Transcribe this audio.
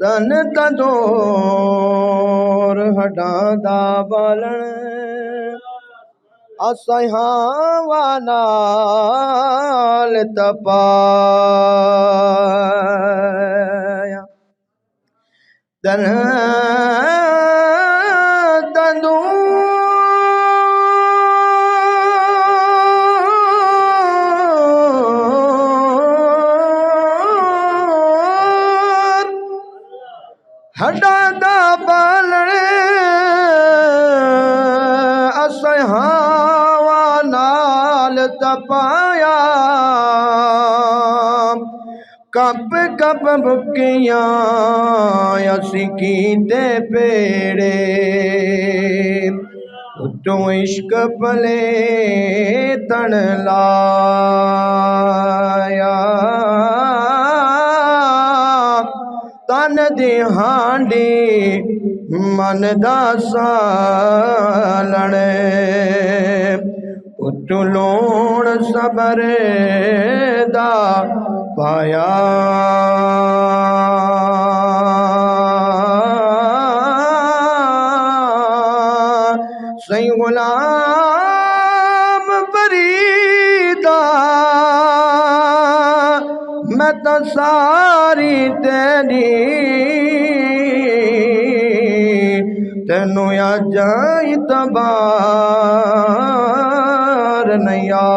तन तंदूर हड्डां दा बालण असहां नाल तपाया तन तंदूर हड्डां दा बालण असहां नाल तपाया कप कप बुकियां असी कीते पेड़े उत्तों इश्क पले तन लाया तन दी हांडी मन दा सालण उत्तों लूण सबर दा पाया सही गुलाम फरीदा मैं तो सारी तेरी तेनू अज इतबार नहीं आया।